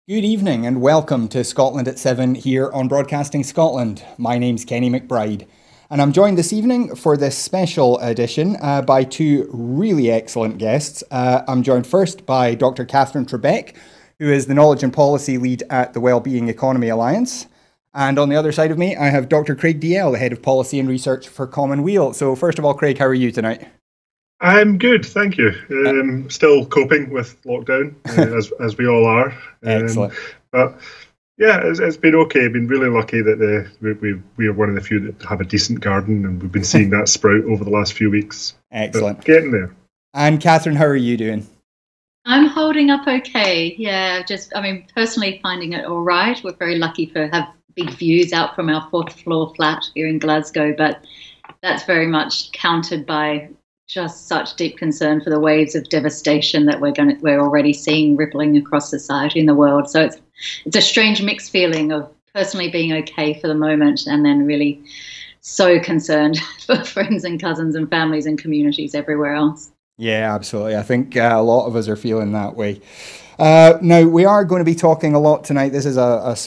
Good evening and welcome to Scotland at 7 here on Broadcasting Scotland. My name's Kenny McBride and I'm joined this evening for this special edition by two really excellent guests. I'm joined first by Dr. Catherine Trebek, who is the Knowledge and Policy Lead at the Wellbeing Economy Alliance. And on the other side of me, I have Dr. Craig Dalziel, the Head of Policy and Research for Commonweal. So first of all, Craig, how are you tonight? I'm good, thank you. Still coping with lockdown, as we all are. Excellent. But yeah, it's been okay. I've been really lucky that we are one of the few that have a decent garden, and we've been seeing that sprout over the last few weeks. Excellent. But getting there. And Catherine, how are you doing? I'm holding up okay. Yeah, personally finding it all right. We're very lucky to have big views out from our fourth floor flat here in Glasgow, but that's very much countered by just such deep concern for the waves of devastation that we're already seeing rippling across society and the world. So it's a strange mixed feeling of personally being okay for the moment and then really so concerned for friends and cousins and families and communities everywhere else. Yeah, absolutely. I think a lot of us are feeling that way. Now, we are going to be talking a lot tonight. This is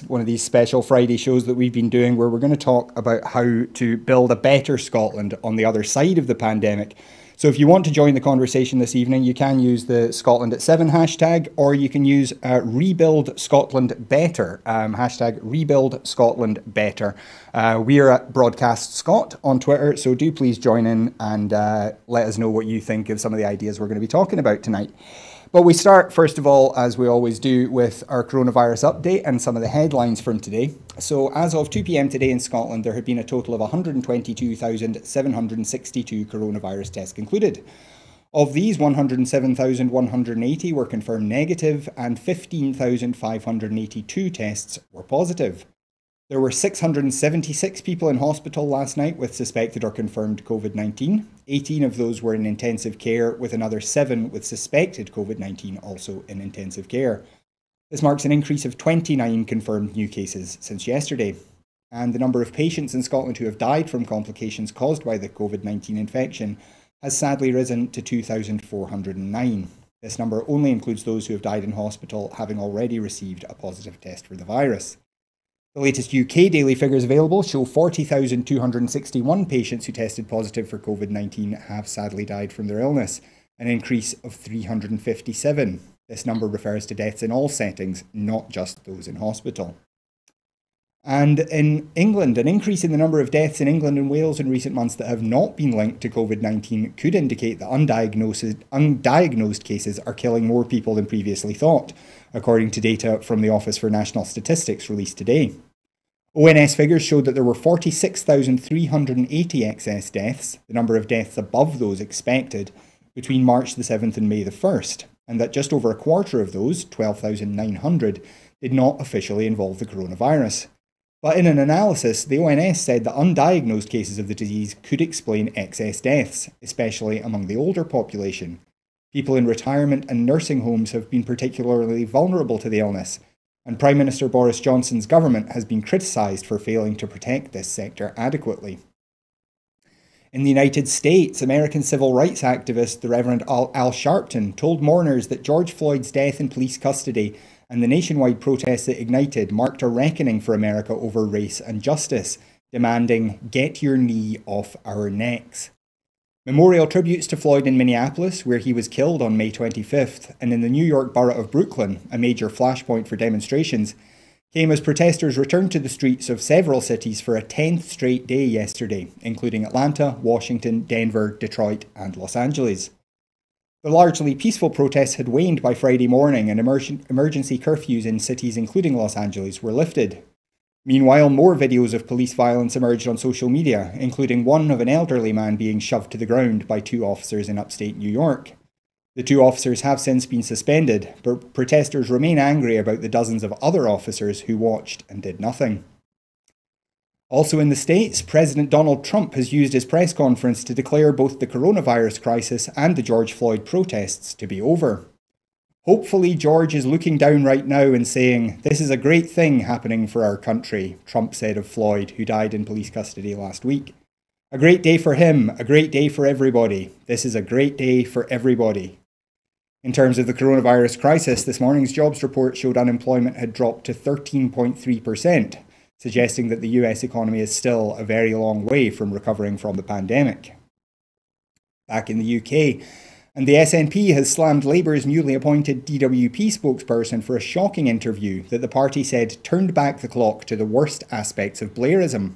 one of these special Friday shows that we've been doing where we're going to talk about how to build a better Scotland on the other side of the pandemic. So if you want to join the conversation this evening, you can use the Scotland at 7 hashtag, or you can use Rebuild Scotland Better, hashtag Rebuild Scotland Better. We are at Broadcast Scot on Twitter, so do please join in and let us know what you think of some of the ideas we're going to be talking about tonight. But we start, first of all, as we always do, with our coronavirus update and some of the headlines from today. So as of 2 p.m. today in Scotland, there had been a total of 122,762 coronavirus tests concluded. Of these, 107,180 were confirmed negative and 15,582 tests were positive. There were 676 people in hospital last night with suspected or confirmed COVID-19. 18 of those were in intensive care, with another 7 with suspected COVID-19 also in intensive care. This marks an increase of 29 confirmed new cases since yesterday. And the number of patients in Scotland who have died from complications caused by the COVID-19 infection has sadly risen to 2,409. This number only includes those who have died in hospital having already received a positive test for the virus. The latest UK daily figures available show 40,261 patients who tested positive for COVID-19 have sadly died from their illness, an increase of 357. This number refers to deaths in all settings, not just those in hospital. And in England, an increase in the number of deaths in England and Wales in recent months that have not been linked to COVID-19 could indicate that undiagnosed cases are killing more people than previously thought, according to data from the Office for National Statistics released today. ONS figures showed that there were 46,380 excess deaths, the number of deaths above those expected, between March the 7th and May the 1st, and that just over a quarter of those, 12,900, did not officially involve the coronavirus. But in an analysis, the ONS said that undiagnosed cases of the disease could explain excess deaths, especially among the older population. People in retirement and nursing homes have been particularly vulnerable to the illness, and Prime Minister Boris Johnson's government has been criticised for failing to protect this sector adequately. In the United States, American civil rights activist the Reverend Al Sharpton told mourners that George Floyd's death in police custody and the nationwide protests that ignited marked a reckoning for America over race and justice, demanding, "Get your knee off our necks." Memorial tributes to Floyd in Minneapolis, where he was killed on May 25th, and in the New York borough of Brooklyn, a major flashpoint for demonstrations, came as protesters returned to the streets of several cities for a 10th straight day yesterday, including Atlanta, Washington, Denver, Detroit, and Los Angeles. The largely peaceful protests had waned by Friday morning, and emergency curfews in cities including Los Angeles were lifted. Meanwhile, more videos of police violence emerged on social media, including one of an elderly man being shoved to the ground by 2 officers in upstate New York. The 2 officers have since been suspended, but protesters remain angry about the dozens of other officers who watched and did nothing. Also in the States, President Donald Trump has used his press conference to declare both the coronavirus crisis and the George Floyd protests to be over. Hopefully George is looking down right now and saying, "This is a great thing happening for our country," Trump said of Floyd, who died in police custody last week. "A great day for him, a great day for everybody. This is a great day for everybody." In terms of the coronavirus crisis, this morning's jobs report showed unemployment had dropped to 13.3%, suggesting that the US economy is still a very long way from recovering from the pandemic. Back in the UK, and the SNP has slammed Labour's newly appointed DWP spokesperson for a shocking interview that the party said turned back the clock to the worst aspects of Blairism.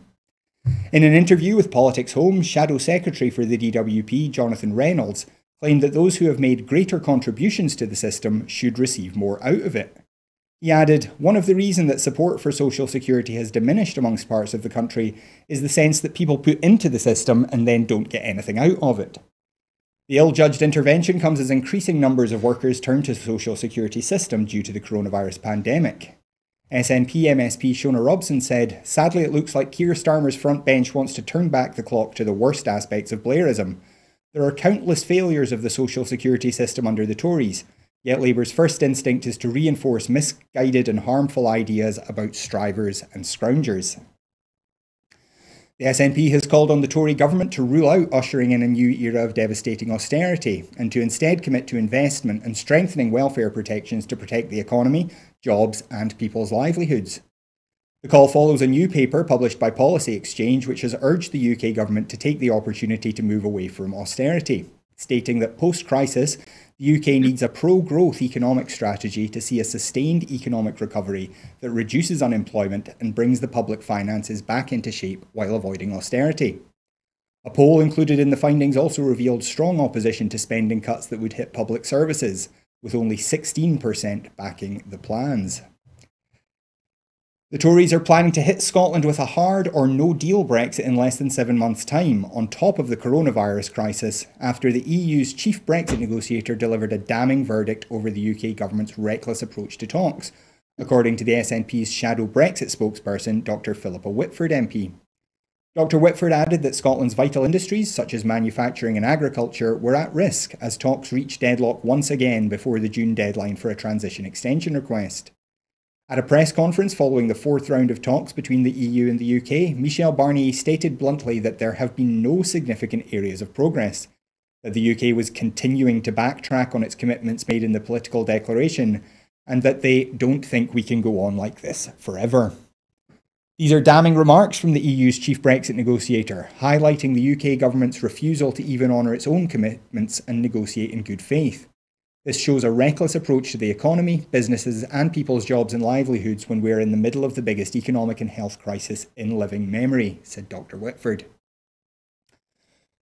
In an interview with Politics Home, Shadow Secretary for the DWP, Jonathan Reynolds, claimed that those who have made greater contributions to the system should receive more out of it. He added, "One of the reasons that support for social security has diminished amongst parts of the country is the sense that people put into the system and then don't get anything out of it." The ill-judged intervention comes as increasing numbers of workers turn to the social security system due to the coronavirus pandemic. SNP MSP Shona Robson said, "Sadly, it looks like Keir Starmer's front bench wants to turn back the clock to the worst aspects of Blairism. There are countless failures of the social security system under the Tories, yet Labour's first instinct is to reinforce misguided and harmful ideas about strivers and scroungers." The SNP has called on the Tory government to rule out ushering in a new era of devastating austerity and to instead commit to investment and strengthening welfare protections to protect the economy, jobs and people's livelihoods. The call follows a new paper published by Policy Exchange which has urged the UK government to take the opportunity to move away from austerity, stating that post-crisis, the UK needs a pro-growth economic strategy to see a sustained economic recovery that reduces unemployment and brings the public finances back into shape while avoiding austerity. A poll included in the findings also revealed strong opposition to spending cuts that would hit public services, with only 16% backing the plans. The Tories are planning to hit Scotland with a hard or no-deal Brexit in less than 7 months' time, on top of the coronavirus crisis, after the EU's chief Brexit negotiator delivered a damning verdict over the UK government's reckless approach to talks, according to the SNP's shadow Brexit spokesperson, Dr Philippa Whitford MP. Dr Whitford added that Scotland's vital industries, such as manufacturing and agriculture, were at risk as talks reached deadlock once again before the June deadline for a transition extension request. At a press conference following the fourth round of talks between the EU and the UK, Michel Barnier stated bluntly that there have been no significant areas of progress, that the UK was continuing to backtrack on its commitments made in the political declaration, and that they don't think we can go on like this forever. These are damning remarks from the EU's chief Brexit negotiator, highlighting the UK government's refusal to even honour its own commitments and negotiate in good faith. This shows a reckless approach to the economy, businesses and people's jobs and livelihoods when we're in the middle of the biggest economic and health crisis in living memory, said Dr Whitford.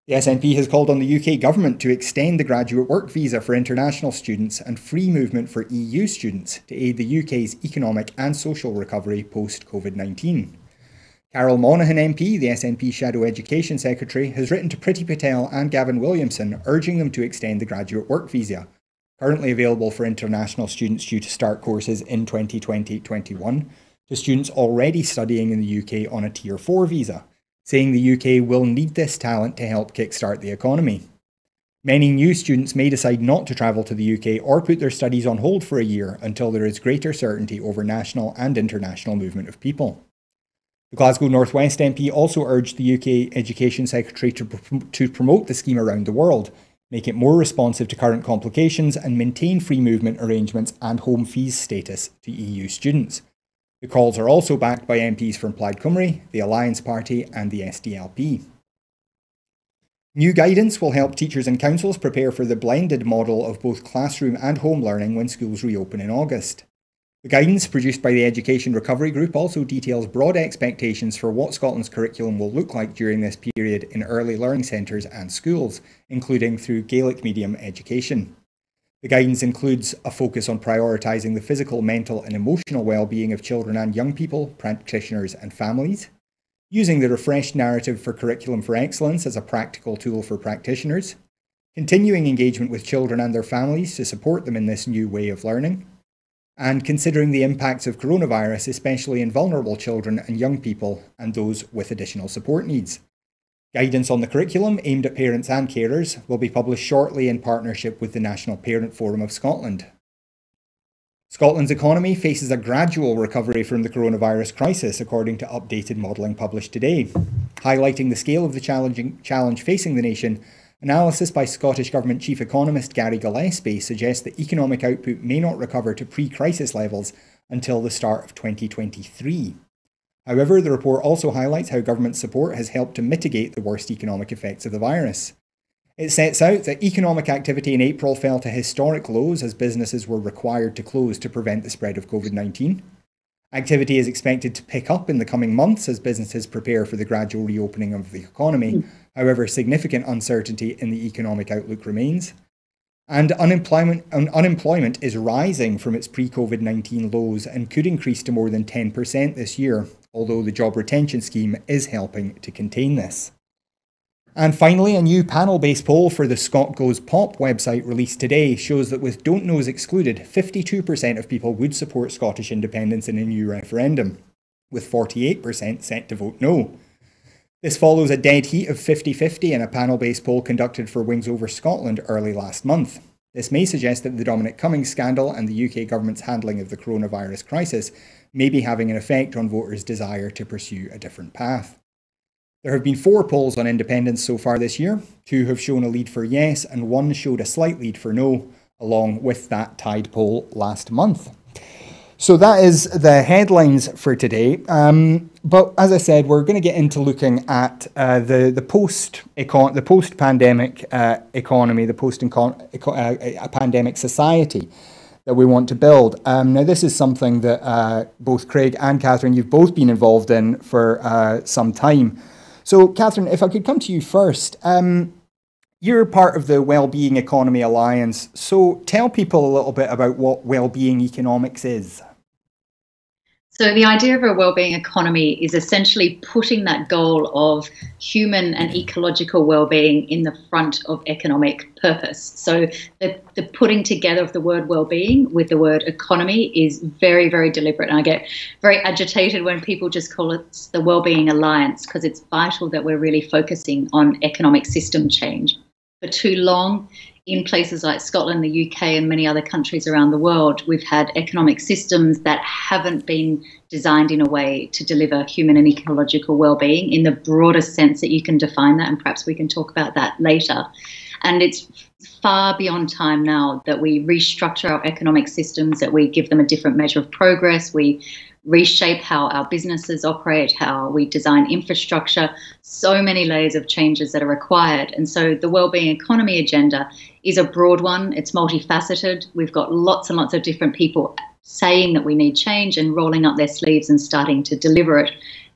The SNP has called on the UK government to extend the graduate work visa for international students and free movement for EU students to aid the UK's economic and social recovery post-COVID-19. Carol Monaghan MP, the SNP Shadow Education Secretary, has written to Priti Patel and Gavin Williamson urging them to extend the graduate work visa, currently available for international students due to start courses in 2020-21, to students already studying in the UK on a Tier 4 visa, saying the UK will need this talent to help kickstart the economy. Many new students may decide not to travel to the UK or put their studies on hold for a year until there is greater certainty over national and international movement of people. The Glasgow North West MP also urged the UK Education Secretary to promote the scheme around the world, make it more responsive to current complications and maintain free movement arrangements and home fees status to EU students. The calls are also backed by MPs from Plaid Cymru, the Alliance Party and the SDLP. New guidance will help teachers and councils prepare for the blended model of both classroom and home learning when schools reopen in August. The guidance produced by the Education Recovery Group also details broad expectations for what Scotland's curriculum will look like during this period in early learning centres and schools, including through Gaelic medium education. The guidance includes a focus on prioritising the physical, mental and emotional well-being of children and young people, practitioners and families, using the refreshed narrative for Curriculum for Excellence as a practical tool for practitioners, continuing engagement with children and their families to support them in this new way of learning, and considering the impacts of coronavirus, especially in vulnerable children and young people and those with additional support needs. Guidance on the curriculum, aimed at parents and carers, will be published shortly in partnership with the National Parent Forum of Scotland. Scotland's economy faces a gradual recovery from the coronavirus crisis, according to updated modelling published today. Highlighting the scale of the challenge facing the nation, Analysis by Scottish Government Chief Economist Gary Gillespie suggests that economic output may not recover to pre-crisis levels until the start of 2023. However, the report also highlights how government support has helped to mitigate the worst economic effects of the virus. It sets out that economic activity in April fell to historic lows as businesses were required to close to prevent the spread of COVID-19. Activity is expected to pick up in the coming months as businesses prepare for the gradual reopening of the economy. However, significant uncertainty in the economic outlook remains. And unemployment is rising from its pre-COVID-19 lows and could increase to more than 10% this year, although the job retention scheme is helping to contain this. And finally, a new panel-based poll for the Scott Goes Pop website released today shows that with Don't Knows excluded, 52% of people would support Scottish independence in a new referendum, with 48% set to vote no. This follows a dead heat of 50-50 in a panel-based poll conducted for Wings Over Scotland early last month. This may suggest that the Dominic Cummings scandal and the UK government's handling of the coronavirus crisis may be having an effect on voters' desire to pursue a different path. There have been 4 polls on independence so far this year. 2 have shown a lead for yes, and 1 showed a slight lead for no, along with that tied poll last month. So that is the headlines for today. But as I said, we're going to get into looking at the post-pandemic economy, the post-pandemic society that we want to build. Now, this is something that both Craig and Catherine, you've both been involved in for some time. So, Catherine, if I could come to you first. You're part of the Wellbeing Economy Alliance. So tell people a little bit about what wellbeing economics is. So the idea of a wellbeing economy is essentially putting that goal of human and ecological wellbeing in the front of economic purpose. So the putting together of the word wellbeing with the word economy is very, very deliberate. And I get very agitated when people just call it the Wellbeing Alliance, because it's vital that we're really focusing on economic system change. For too long, in places like Scotland, the UK, and many other countries around the world, we've had economic systems that haven't been designed in a way to deliver human and ecological well-being in the broadest sense that you can define that, and perhaps we can talk about that later. And it's far beyond time now that we restructure our economic systems, that we give them a different measure of progress, we reshape how our businesses operate, how we design infrastructure, so many layers of changes that are required. And so the Wellbeing Economy Agenda is a broad one. It's multifaceted. We've got lots and lots of different people saying that we need change and rolling up their sleeves and starting to deliver it.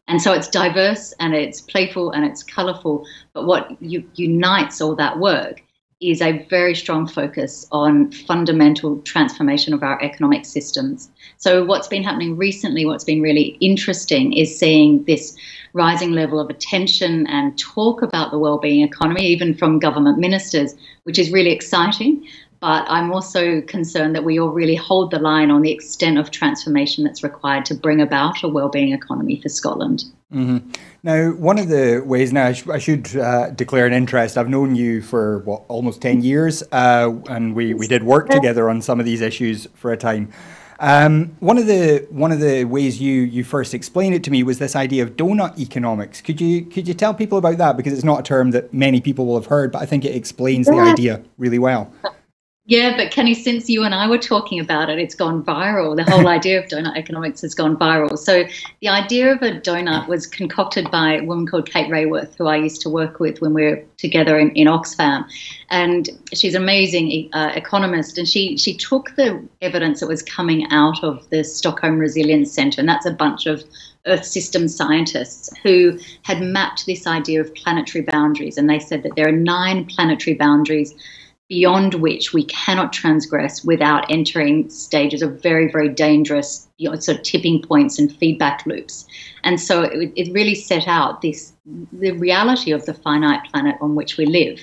And so it's diverse and it's playful and it's colourful. But what unites all that work is a very strong focus on fundamental transformation of our economic systems. So what's been happening recently, what's been really interesting, is seeing this rising level of attention and talk about the wellbeing economy, even from government ministers, which is really exciting. But I'm also concerned that we all really hold the line on the extent of transformation that's required to bring about a wellbeing economy for Scotland. Mm-hmm. Now, one of the ways, now I should declare an interest. I've known you for almost 10 years, and we did work together on some of these issues for a time. One of the ways you first explained it to me was this idea of donut economics. Could you tell people about that, because it's not a term that many people will have heard, but I think it explains the idea really well. Yeah, but Kenny, since you and I were talking about it, it's gone viral. The whole idea of donut economics has gone viral. So the idea of a donut was concocted by a woman called Kate Rayworth, who I used to work with when we were together in Oxfam. And she's an amazing economist. And she took the evidence that was coming out of the Stockholm Resilience Centre, and that's a bunch of Earth system scientists who had mapped this idea of planetary boundaries. And they said that there are 9 planetary boundaries beyond which we cannot transgress without entering stages of very, very dangerous, sort of tipping points and feedback loops. And so it really set out the reality of the finite planet on which we live.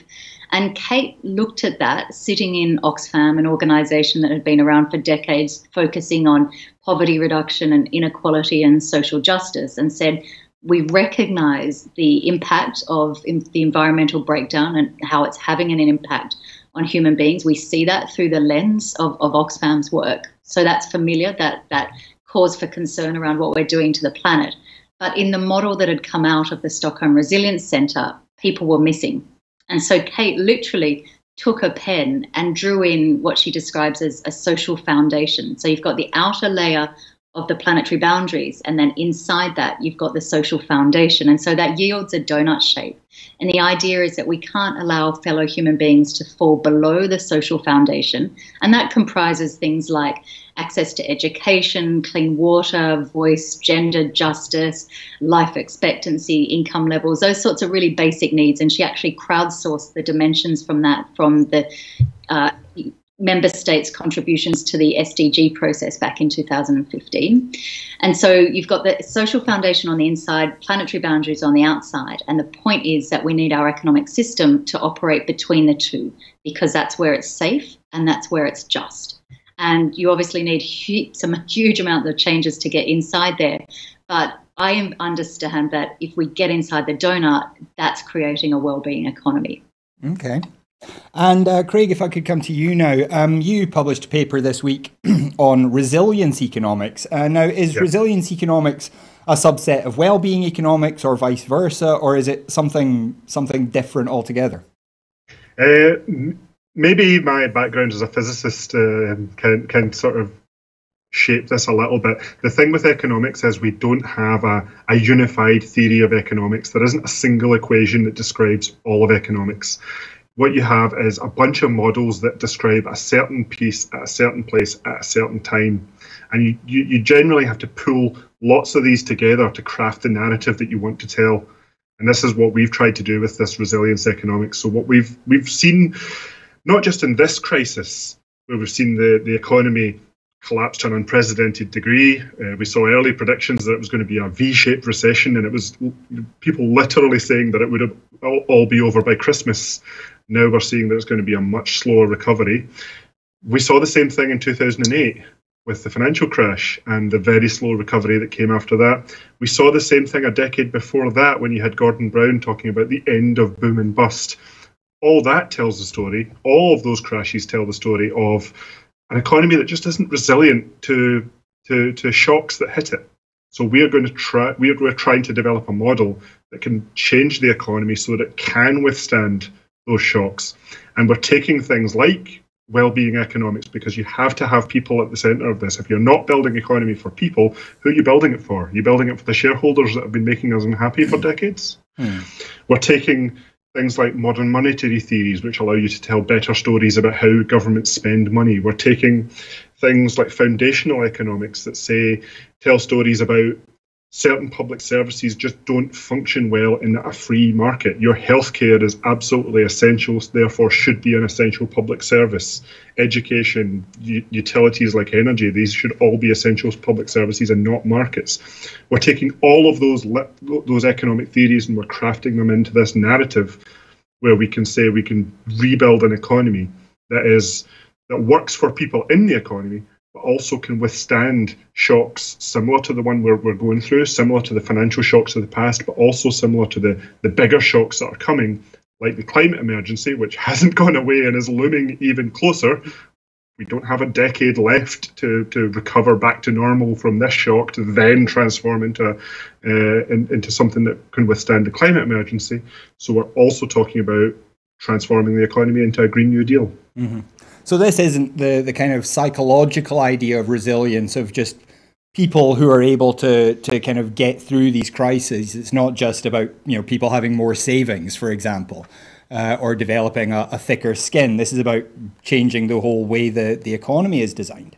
And Kate looked at that, sitting in Oxfam, an organisation that had been around for decades, focusing on poverty reduction and inequality and social justice, and said, we recognise the impact of the environmental breakdown and how it's having an impact on human beings. We see that through the lens of Oxfam's work. So that's familiar, that cause for concern around what we're doing to the planet. But in the model that had come out of the Stockholm Resilience Centre, people were missing. And so Kate literally took a pen and drew in what she describes as a social foundation. So you've got the outer layer of the planetary boundaries, and then inside that you've got the social foundation. And so that yields a donut shape. And the idea is that we can't allow fellow human beings to fall below the social foundation. And that comprises things like access to education, clean water, voice, gender justice, life expectancy, income levels, those sorts of really basic needs. And she actually crowdsourced the dimensions from that, from the member states' contributions to the SDG process back in 2015. And so you've got the social foundation on the inside, planetary boundaries on the outside. And the point is that we need our economic system to operate between the two, because that's where it's safe and that's where it's just. And you obviously need some huge amount of changes to get inside there. But I understand that if we get inside the donut, that's creating a well-being economy. Okay. And Craig, if I could come to you now, you published a paper this week on resilience economics. Now, is resilience economics a subset of well-being economics, or vice versa, or is it something different altogether? Maybe my background as a physicist can sort of shape this a little bit. The thing with economics is we don't have a unified theory of economics. There isn't a single equation that describes all of economics. What you have is a bunch of models that describe a certain piece at a certain place at a certain time. And you generally have to pull lots of these together to craft the narrative that you want to tell. And this is what we've tried to do with this resilience economics. So what we've seen, not just in this crisis, where we've seen the economy collapse to an unprecedented degree. We saw early predictions that it was going to be a V-shaped recession, and it was people literally saying that it would all be over by Christmas. Now we're seeing that it's going to be a much slower recovery. We saw the same thing in 2008 with the financial crash and the very slow recovery that came after that. We saw the same thing a decade before that when you had Gordon Brown talking about the end of boom and bust. All that tells the story. All of those crashes tell the story of an economy that just isn't resilient to shocks that hit it. So we're trying to develop a model that can change the economy so that it can withstand those shocks. And we're taking things like well-being economics, because you have to have people at the center of this. If you're not building economy for people, who are you building it for? Are you building it for the shareholders that have been making us unhappy for decades? We're taking things like modern monetary theories, which allow you to tell better stories about how governments spend money. We're taking things like foundational economics that tell stories about certain public services just don't function well in a free market. Your healthcare is absolutely essential, therefore should be an essential public service. Education, utilities like energy, these should all be essential public services and not markets. We're taking all of those economic theories and we're crafting them into this narrative where we can say we can rebuild an economy that works for people in the economy, but also can withstand shocks similar to the one we're going through, similar to the financial shocks of the past, but also similar to the bigger shocks that are coming, like the climate emergency, which hasn't gone away and is looming even closer. We don't have a decade left to recover back to normal from this shock to then transform into something that can withstand the climate emergency. So we're also talking about transforming the economy into a Green New Deal. Mm-hmm. So this isn't the kind of psychological idea of resilience of just people who are able to kind of get through these crises. It's not just about people having more savings, for example, or developing a thicker skin. This is about changing the whole way the economy is designed.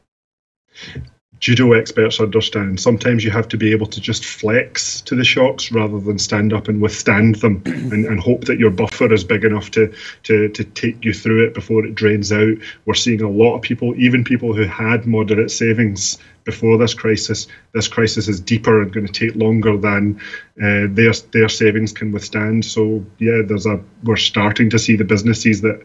Judo experts understand sometimes you have to be able to just flex to the shocks rather than stand up and withstand them and hope that your buffer is big enough to take you through it before it drains out. We're seeing a lot of people, even people who had moderate savings before this crisis is deeper and going to take longer than their savings can withstand. So yeah, we're starting to see the businesses that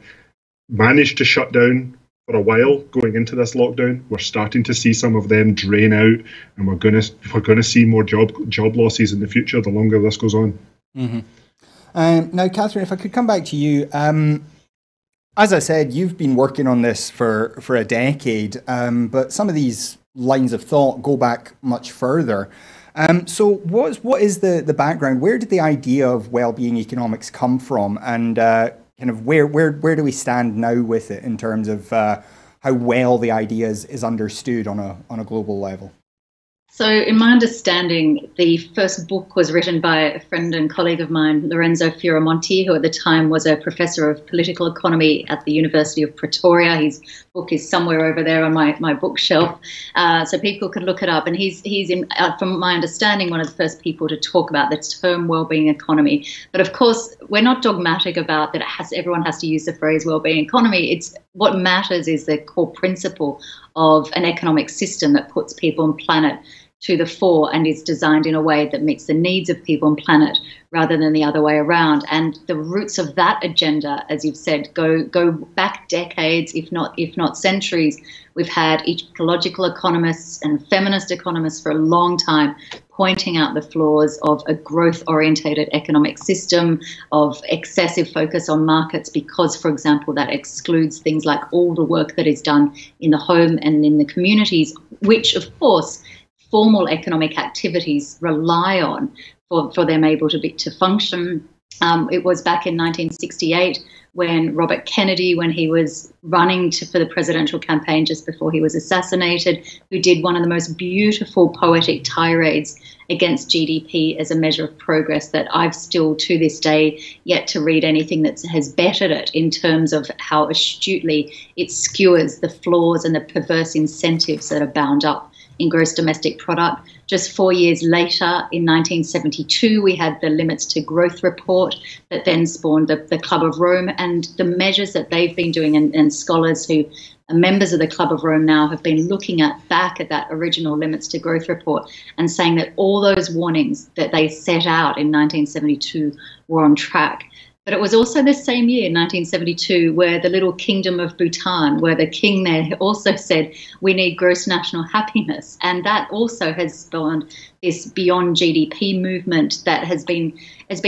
managed to shut down for a while going into this lockdown. We're starting to see some of them drain out, and we're going to see more job losses in the future the longer this goes on. Mm-hmm. Now, Catherine, if I could come back to you, as I said, you've been working on this for a decade, but some of these lines of thought go back much further. So what is the background? Where did the idea of well-being economics come from? And kind of where do we stand now with it in terms of how well the idea is understood on a global level? So in my understanding, the first book was written by a friend and colleague of mine, Lorenzo Fioramonti, who at the time was a professor of political economy at the University of Pretoria. His book is somewhere over there on my bookshelf, so people could look it up. And he's from my understanding, one of the first people to talk about the term wellbeing economy. But of course, we're not dogmatic about that everyone has to use the phrase wellbeing economy. It's what matters is the core principle of an economic system that puts people and planet to the fore and is designed in a way that meets the needs of people and planet rather than the other way around. And the roots of that agenda, as you've said, go back decades, if not centuries. We've had ecological economists and feminist economists for a long time pointing out the flaws of a growth-orientated economic system, of excessive focus on markets because, for example, that excludes things like all the work that is done in the home and in the communities, which, of course, formal economic activities rely on for them able to function. It was back in 1968 when Robert Kennedy, when he was running for the presidential campaign just before he was assassinated, who did one of the most beautiful poetic tirades against GDP as a measure of progress that I've still to this day yet to read anything that has bettered it in terms of how astutely it skewers the flaws and the perverse incentives that are bound up in gross domestic product. Just 4 years later, in 1972, we had the Limits to Growth report that then spawned the Club of Rome, and the measures that they've been doing, and scholars who are members of the Club of Rome now have been looking back at that original Limits to Growth report and saying that all those warnings that they set out in 1972 were on track. But it was also the same year, 1972, where the little kingdom of Bhutan, where the king there also said, we need gross national happiness. And that also has spawned this beyond GDP movement that has been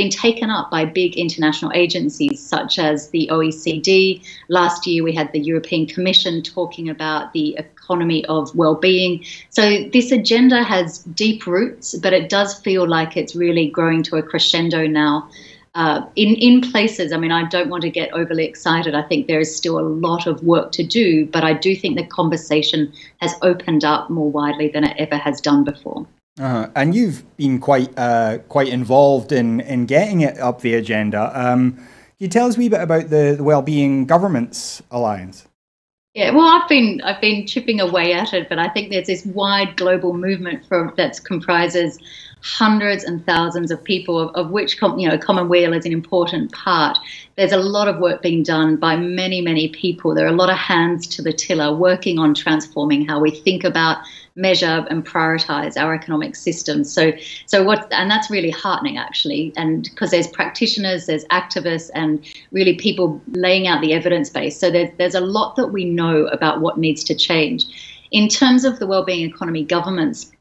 taken up by big international agencies such as the OECD. Last year, we had the European Commission talking about the economy of well-being. So this agenda has deep roots, but it does feel like it's really growing to a crescendo now. In places, I mean, I don't want to get overly excited. I think there is still a lot of work to do, but I do think the conversation has opened up more widely than it ever has done before. And you've been quite involved in getting it up the agenda. Can you tell us a wee bit about the Wellbeing Governments Alliance? Yeah, well, I've been chipping away at it, but I think there's this wide global movement that comprises hundreds and thousands of people, of which Commonweal is an important part. There's a lot of work being done by many, many people. There are a lot of hands to the tiller working on transforming how we think about, measure and prioritize our economic systems. And that's really heartening, actually, and because there's practitioners, there's activists, and really people laying out the evidence base. So there's a lot that we know about what needs to change. In terms of the wellbeing economy governments,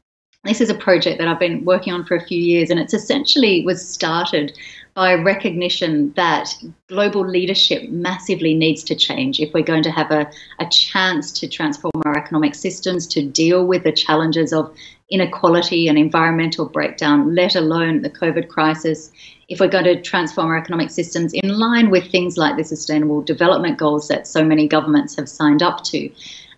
this is a project that I've been working on for a few years, and it's essentially was started by recognition that global leadership massively needs to change if we're going to have a chance to transform our economic systems, to deal with the challenges of inequality and environmental breakdown, let alone the COVID crisis. If we're going to transform our economic systems in line with things like the Sustainable Development Goals that so many governments have signed up to.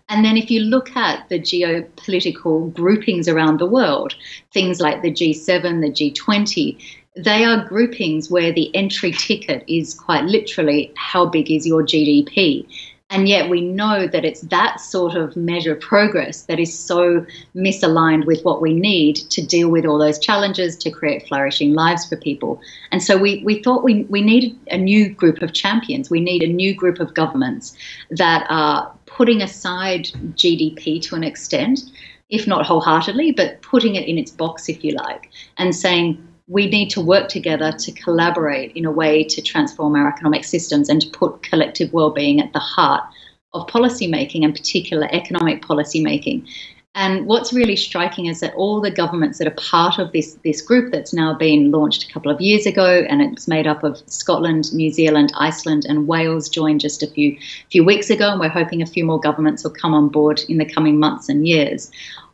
And then if you look at the geopolitical groupings around the world, things like the G7, the G20, they are groupings where the entry ticket is quite literally how big is your GDP. And yet we know that it's that sort of measure of progress that is so misaligned with what we need to deal with all those challenges, to create flourishing lives for people. And so we thought we needed a new group of champions. We need a new group of governments that are putting aside GDP to an extent, if not wholeheartedly, but putting it in its box, if you like, and saying, we need to work together to collaborate in a way to transform our economic systems and to put collective well-being at the heart of policy making, and particular economic policy making. And what's really striking is that all the governments that are part of this group that's now been launched a couple of years ago, and it's made up of Scotland, New Zealand, Iceland and Wales, joined just a few weeks ago, and we're hoping a few more governments will come on board in the coming months and years.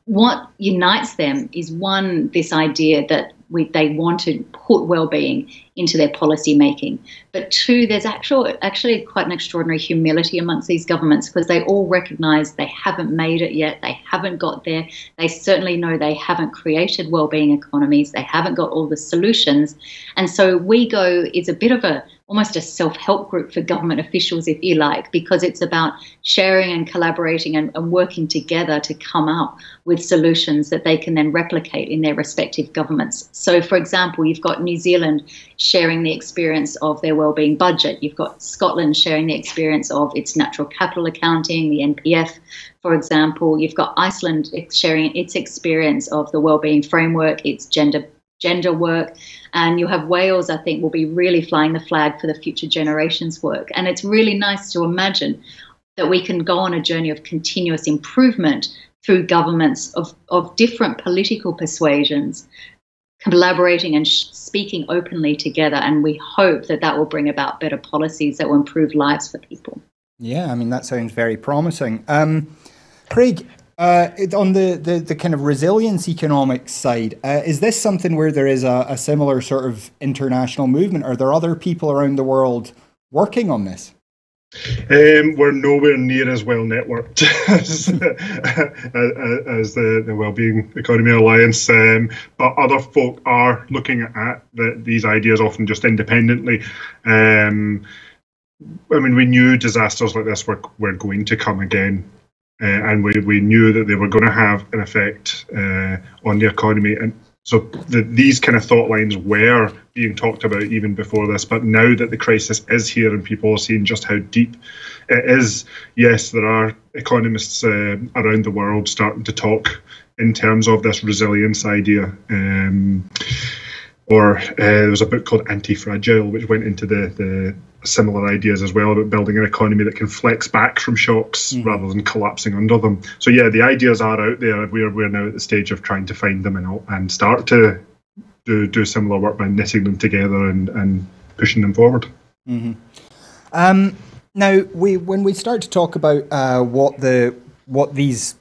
What unites them is, one, this idea that they want to put well-being into their policy making. But two, there's actually quite an extraordinary humility amongst these governments, because they all recognise they haven't made it yet, they haven't got there. They certainly know they haven't created well-being economies, they haven't got all the solutions. And so WeGo is a bit of almost a self-help group for government officials, if you like, because it's about sharing and collaborating and working together to come up with solutions that they can then replicate in their respective governments. So, for example, you've got New Zealand sharing the experience of their wellbeing budget. You've got Scotland sharing the experience of its natural capital accounting, the NPF, for example. You've got Iceland sharing its experience of the wellbeing framework, its gender work, and you have Wales, I think, will be really flying the flag for the future generations work. And it's really nice to imagine that we can go on a journey of continuous improvement through governments of different political persuasions, collaborating and speaking openly together. And we hope that will bring about better policies that will improve lives for people. Yeah, I mean, that sounds very promising. Craig, on the kind of resilience economics side, is this something where there is a similar sort of international movement? Are there other people around the world working on this? We're nowhere near as well networked as the Wellbeing Economy Alliance, but other folk are looking at these ideas often just independently. I mean, we knew disasters like this were going to come again. And we knew that they were going to have an effect on the economy. And so these kind of thought lines were being talked about even before this. But now that the crisis is here and people are seeing just how deep it is, yes, there are economists around the world starting to talk in terms of this resilience idea. There was a book called Anti-Fragile, which went into the similar ideas as well, about building an economy that can flex back from shocks rather than collapsing under them. So yeah, the ideas are out there. We're now at the stage of trying to find them and start to do similar work by knitting them together and pushing them forward. Mm-hmm. Now, when we start to talk about what these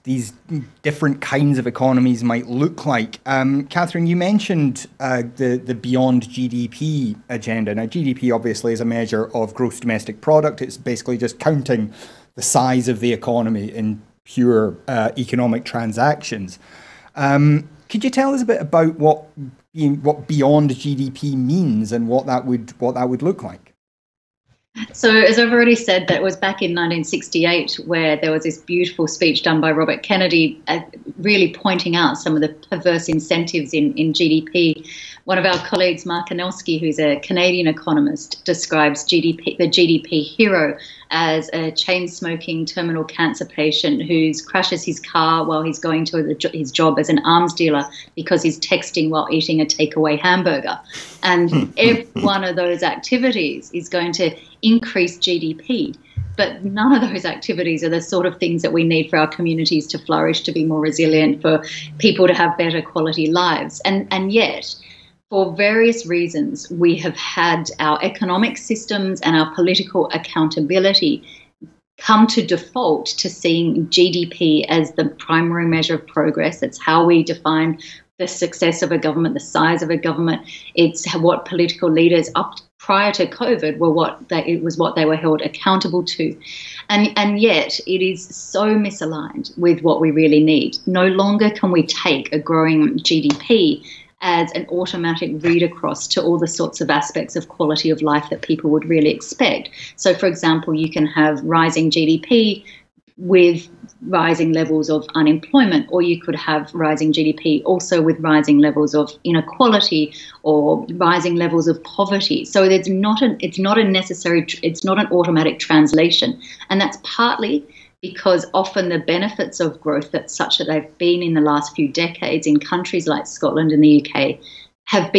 different kinds of economies might look like. Catherine, you mentioned the Beyond GDP agenda. Now, GDP obviously is a measure of gross domestic product. It's basically just counting the size of the economy in pure economic transactions. Could you tell us a bit about what Beyond GDP means and what that would look like? So, as I've already said, that was back in 1968 where there was this beautiful speech done by Robert Kennedy really pointing out some of the perverse incentives in GDP. One of our colleagues, Mark Anelski, who's a Canadian economist, describes the GDP hero as a chain-smoking terminal cancer patient who crashes his car while he's going to his job as an arms dealer because he's texting while eating a takeaway hamburger. And every one of those activities is going to increase GDP. But none of those activities are the sort of things that we need for our communities to flourish, to be more resilient, for people to have better quality lives. And yet, for various reasons, we have had our economic systems and our political accountability come to default to seeing GDP as the primary measure of progress. It's how we define the success of a government, the size of a government. It's what political leaders up prior to COVID were what they were held accountable to. And yet it is so misaligned with what we really need. No longer can we take a growing GDP as an automatic read across to all the sorts of aspects of quality of life that people would really expect. So, for example, you can have rising GDP with rising levels of unemployment, or you could have rising GDP also with rising levels of inequality or rising levels of poverty. So it's not an automatic translation, and that's partly because often the benefits of growth such that they've been in the last few decades in countries like Scotland and the UK have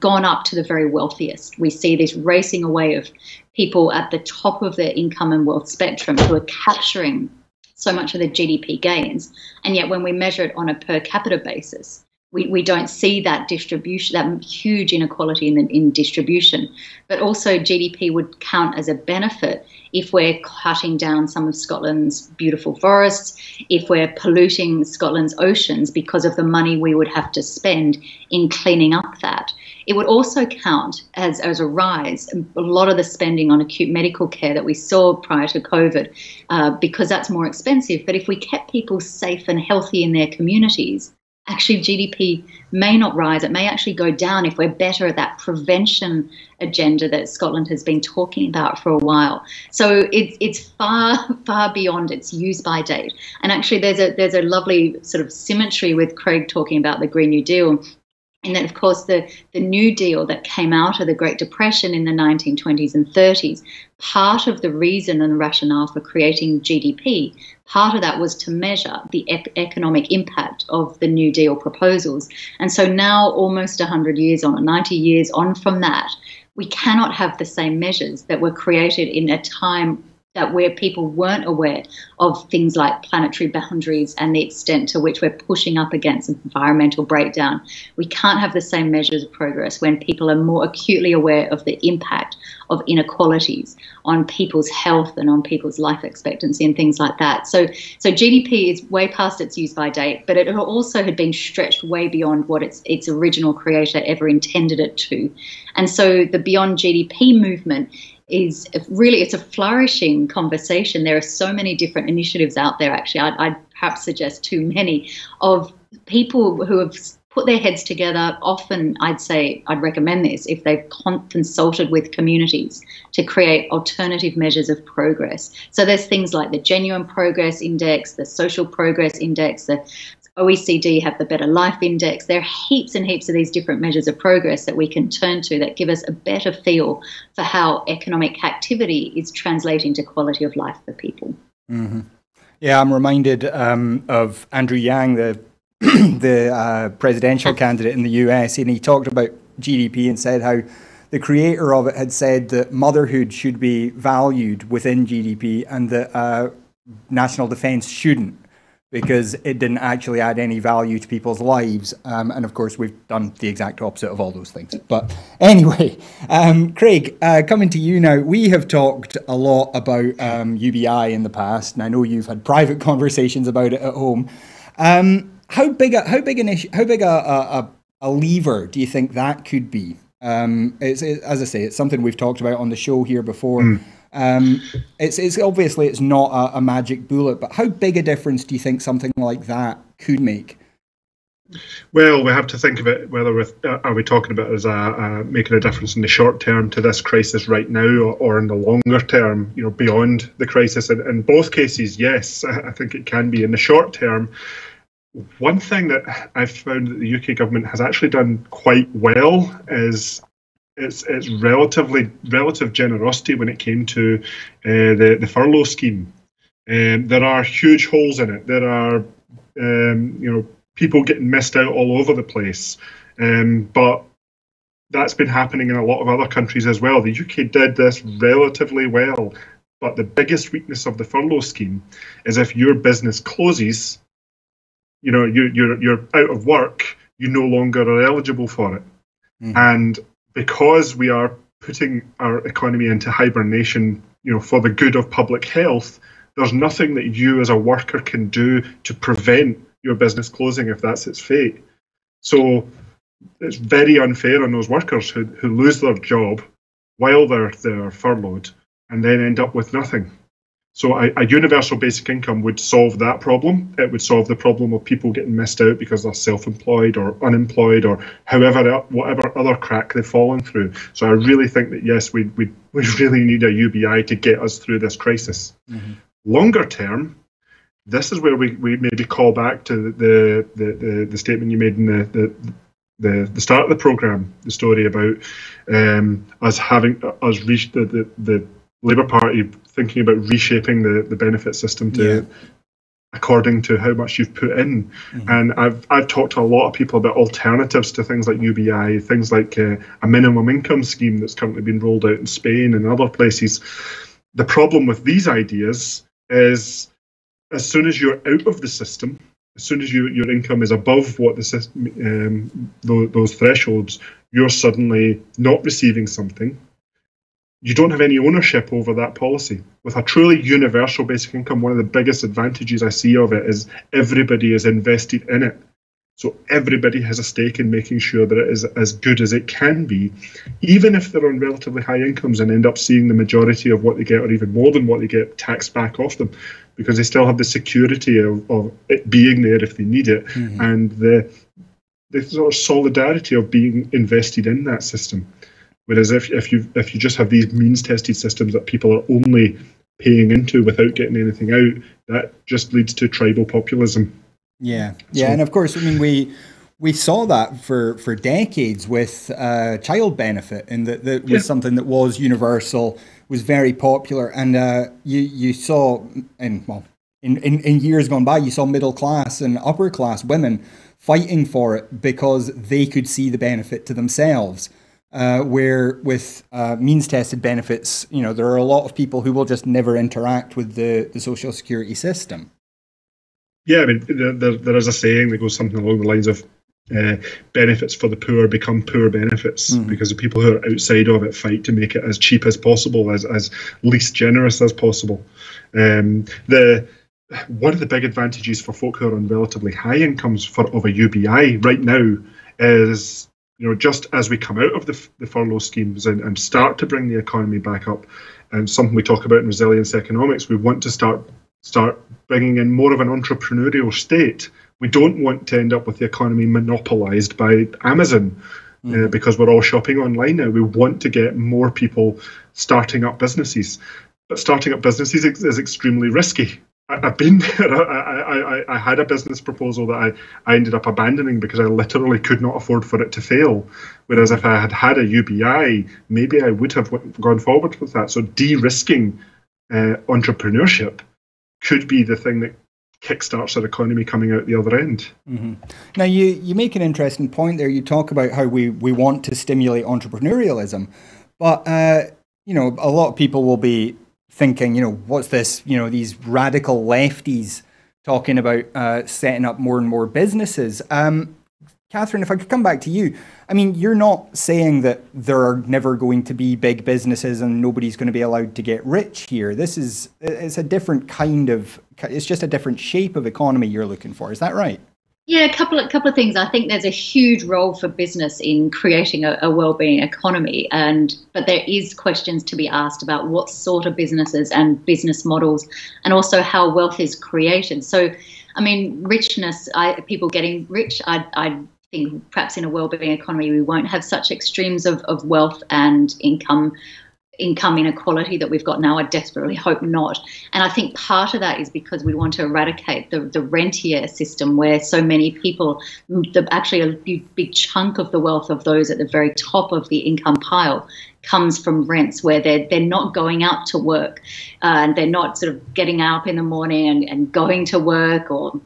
gone up to the very wealthiest. We see this racing away of people at the top of their income and wealth spectrum who are capturing so much of the GDP gains. And yet when we measure it on a per capita basis, we don't see that distribution, that huge inequality in distribution. But also GDP would count as a benefit if we're cutting down some of Scotland's beautiful forests, if we're polluting Scotland's oceans because of the money we would have to spend in cleaning up that. It would also count as a rise, a lot of the spending on acute medical care that we saw prior to COVID, because that's more expensive. But if we kept people safe and healthy in their communities, actually GDP may not rise. It may actually go down if we're better at that prevention agenda that Scotland has been talking about for a while. So it's far beyond its use by date. And actually there's a lovely sort of symmetry with Craig talking about the Green New Deal, in that, of course, the New Deal that came out of the Great Depression in the 1920s and 30s, part of the reason and the rationale for creating GDP, part of that was to measure the economic impact of the New Deal proposals. And so now, almost 100 years on, 90 years on from that, we cannot have the same measures that were created in a time that where people weren't aware of things like planetary boundaries and the extent to which we're pushing up against environmental breakdown. We can't have the same measures of progress when people are more acutely aware of the impact of inequalities on people's health and on people's life expectancy and things like that. So GDP is way past its use by date, but it also had been stretched way beyond what its original creator ever intended it to. And so the Beyond GDP movement is really, it's a flourishing conversation. There are so many different initiatives out there, actually. I'd perhaps suggest too many, of people who have put their heads together. Often I'd recommend this if they've consulted with communities to create alternative measures of progress. So there's things like the Genuine Progress Index, the Social Progress Index, the OECD have the Better Life Index. There are heaps and heaps of these different measures of progress that we can turn to that give us a better feel for how economic activity is translating to quality of life for people. Mm-hmm. Yeah, I'm reminded of Andrew Yang, the presidential candidate in the US, and he talked about GDP and said how the creator of it had said that motherhood should be valued within GDP and that national defense shouldn't, because it didn't actually add any value to people's lives. And of course, we've done the exact opposite of all those things. But anyway, Craig, coming to you now, we have talked a lot about UBI in the past, and I know you've had private conversations about it at home. How big a lever do you think that could be? As I say, it's something we've talked about on the show here before. It's obviously it's not a magic bullet, but how big a difference do you think something like that could make? Well, we have to think of it whether are we talking about it as making a difference in the short term to this crisis right now, or in the longer term, beyond the crisis. And in both cases, yes, I think it can be. In the short term, one thing that I've found that the UK government has actually done quite well is its relative generosity when it came to the furlough scheme. There are huge holes in it. There are people getting missed out all over the place. But that's been happening in a lot of other countries as well. The UK did this relatively well. But the biggest weakness of the furlough scheme is if your business closes, you're out of work, you no longer are eligible for it. And because we are putting our economy into hibernation, for the good of public health, there's nothing that you as a worker can do to prevent your business closing if that's its fate. So it's very unfair on those workers who lose their job while they're furloughed and then end up with nothing. So a universal basic income would solve that problem. It would solve the problem of people getting missed out because they're self-employed or unemployed or whatever other crack they've fallen through. So I really think that, yes, we really need a UBI to get us through this crisis. Mm-hmm. Longer term, this is where we maybe call back to the statement you made in the start of the programme, the story about us reach the Labour Party thinking about reshaping the benefit system to according to how much you've put in. Mm-hmm. And I've talked to a lot of people about alternatives to things like UBI, things like a minimum income scheme that's currently been rolled out in Spain and other places. The problem with these ideas is as soon as you're out of the system, as soon as your income is above what the system, those thresholds, you're suddenly not receiving something. You don't have any ownership over that policy. With a truly universal basic income, one of the biggest advantages I see of it is everybody is invested in it. So everybody has a stake in making sure that it is as good as it can be, even if they're on relatively high incomes and end up seeing the majority of what they get, or even more than what they get, taxed back off them, because they still have the security of it being there if they need it, and the sort of solidarity of being invested in that system. Whereas if you just have these means-tested systems that people are only paying into without getting anything out, that just leads to tribal populism. Yeah, and of course, I mean, we saw that for decades with child benefit, and that was something that was universal, was very popular, and you saw in years gone by, you saw middle class and upper class women fighting for it because they could see the benefit to themselves. Where with means-tested benefits, there are a lot of people who will just never interact with the social security system. Yeah, I mean, there is a saying that goes something along the lines of benefits for the poor become poor benefits, because the people who are outside of it fight to make it as cheap as possible, as least generous as possible. One of the big advantages for folk who are on relatively high incomes of a UBI right now is, just as we come out of the furlough schemes and start to bring the economy back up, and something we talk about in resilience economics, we want to start bringing in more of an entrepreneurial state. We don't want to end up with the economy monopolized by Amazon because we're all shopping online now. We want to get more people starting up businesses. But starting up businesses is extremely risky. I've been there. I had a business proposal that I ended up abandoning because I literally could not afford for it to fail. Whereas if I had had a UBI, maybe I would have gone forward with that. So de-risking entrepreneurship could be the thing that kickstarts our economy coming out the other end. Now, you make an interesting point there. You talk about how we want to stimulate entrepreneurialism, but a lot of people will be thinking, what's this? These radical lefties talking about setting up more and more businesses. Catherine, if I could come back to you, I mean, you're not saying that there are never going to be big businesses and nobody's going to be allowed to get rich here. It's a different it's just a different shape of economy you're looking for. Is that right? Yeah, a couple of things. I think there's a huge role for business in creating a well-being economy, but there is questions to be asked about what sort of businesses and business models, and also how wealth is created. So, I mean, richness, people getting rich, I think perhaps in a well-being economy we won't have such extremes of wealth and income inequality that we've got now. I desperately hope not. And I think part of that is because we want to eradicate the rentier system, where so many people, actually a big chunk of the wealth of those at the very top of the income pile comes from rents, where they're not going out to work, and they're not sort of getting up in the morning and going to work or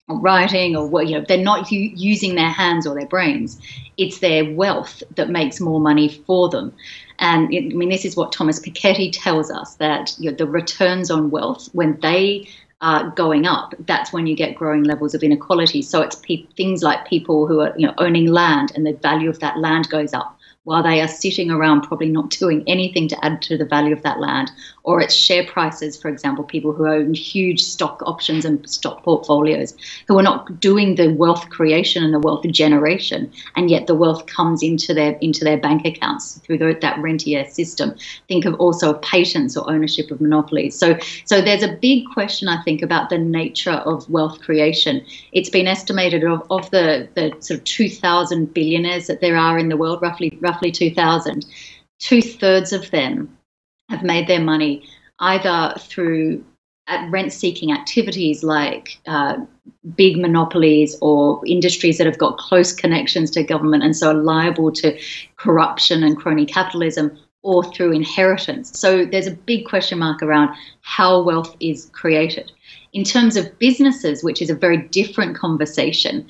writing, or they're not using their hands or their brains. It's their wealth that makes more money for them. And this is what Thomas Piketty tells us, that the returns on wealth, when they are going up, that's when you get growing levels of inequality. So it's things like people who are owning land, and the value of that land goes up while they are sitting around probably not doing anything to add to the value of that land. Or it's share prices, for example, people who own huge stock options and stock portfolios, who are not doing the wealth creation and the wealth generation, and yet the wealth comes into their bank accounts through that rentier system. Think of also patents or ownership of monopolies. So there's a big question, I think, about the nature of wealth creation. It's been estimated of the sort of 2,000 billionaires that there are in the world, roughly 2,000, 2/3 of them have made their money either through rent-seeking activities like big monopolies or industries that have got close connections to government and so are liable to corruption and crony capitalism, or through inheritance. So there's a big question mark around how wealth is created. In terms of businesses, which is a very different conversation,